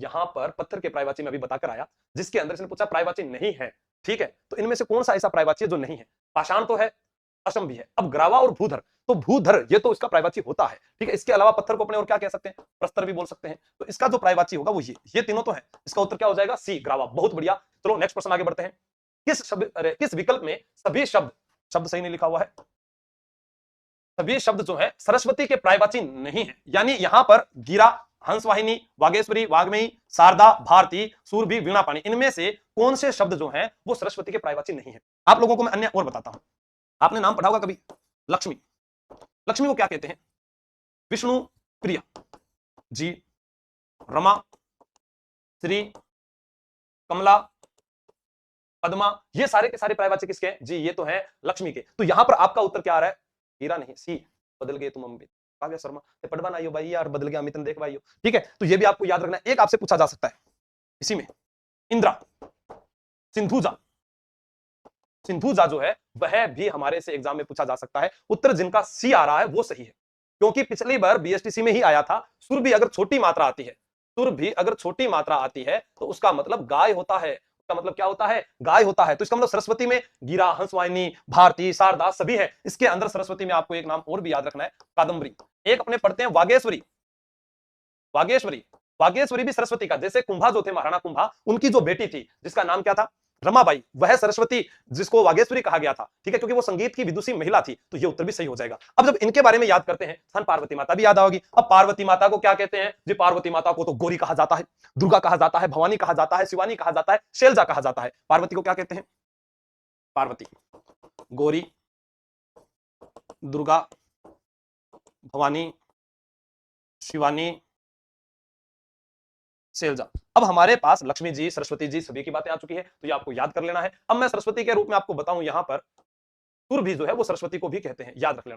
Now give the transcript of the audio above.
यहां पर पत्थर के पर्यायवाची में अभी बताकर आया, जिसके अंदर इसने पूछा पर्यायवाची नहीं है, ठीक है, तो इनमें से कौन सा ऐसा पर्यायवाची है जो नहीं है? पाषाण तो है, अशम भी है। अब ग्रावा और भूधर, तो भूधर ये तो इसका पर्यायवाची होता है, ठीक है। इसके अलावा पत्थर को अपने और क्या कह सकते हैं? प्रस्तर भी बोल सकते हैं। तो इसका जो पर्यायवाची होगा वो ये तीनों तो है। इसका उत्तर क्या हो जाएगा? सी, ग्रावा। बहुत बढ़िया। चलो नेक्स्ट प्रश्न आगे बढ़ते हैं। किस विकल्प में सभी शब्द, शब्द सही नहीं लिखा हुआ है, सभी शब्द जो है सरस्वती के पर्यायवाची नहीं है। यानी यहां पर गिरा, हंसवाहिनी, वागेश्वरी, वाग्मयी, शारदा, भारती, सूरभि, वीणापाणी, इनमें से कौन से शब्द जो हैं वो सरस्वती के पर्यायवाची नहीं है? आप लोगों को मैं अन्य और बताता हूं। आपने नाम पढ़ा होगा कभी लक्ष्मी। लक्ष्मी को क्या कहते हैं? विष्णु प्रिया जी, रमा, श्री, कमला, पद्मा, ये सारे के सारे पर्यायवाची किसके हैं जी? ये तो है लक्ष्मी के। तो यहां पर आपका उत्तर क्या आ रहा है? हीरा नहीं, सी, बदल गए तुम अमित। काव्य शर्मा, पढ़वा ना भाई यार, बदल गया अमित, देख भाई। ठीक है, तो ये भी आपको याद रखना है। एक आपसे पूछा जा सकता है इसी में, इंद्रा, सिंधुजा। सिंधुजा जो है वह भी हमारे से एग्जाम में पूछा जा सकता है। उत्तर जिनका सी आ रहा है वो सही है, क्योंकि पिछली बार बीएसटीसी में ही आया था। सुर भी अगर छोटी मात्रा आती है, सुर भी अगर छोटी मात्रा आती है तो उसका मतलब गाय होता है। उसका मतलब क्या होता है? गाय होता है। तो इसका मतलब सरस्वती में गिरा, हंसवाहिनी, भारती, शारदा सभी है। इसके अंदर सरस्वती में आपको एक नाम और भी याद रखना है, कादम्बरी। एक अपने पढ़ते हैं वागेश्वरी। वागेश्वरी, वागेश्वरी भी सरस्वती का, जैसे कुंभा जो थे, महाराणा कुंभा, उनकी जो बेटी थी जिसका नाम क्या था? रमाबाई, वह सरस्वती जिसको वागेश्वरी कहा गया था, ठीक है, क्योंकि वो संगीत की विदुषी महिला थी। तो ये उत्तर भी सही हो जाएगा। अब जब इनके बारे में याद करते हैं, सन पार्वती माता भी याद आओगी। अब पार्वती माता को क्या कहते हैं जी? पार्वती माता को तो गौरी कहा जाता है, दुर्गा कहा जाता है, भवानी कहा जाता है, शिवानी कहा जाता है, शैलजा कहा जाता है। पार्वती को क्या कहते हैं? पार्वती, गौरी, दुर्गा, भवानी, शिवानी, शैलजा। अब हमारे पास लक्ष्मी जी, सरस्वती जी सभी की बातें आ चुकी है, तो ये आपको याद कर लेना है। अब मैं सरस्वती के रूप में आपको बताऊं, यहां पर सुर भी जो है वो सरस्वती को भी कहते हैं, याद रख लेना।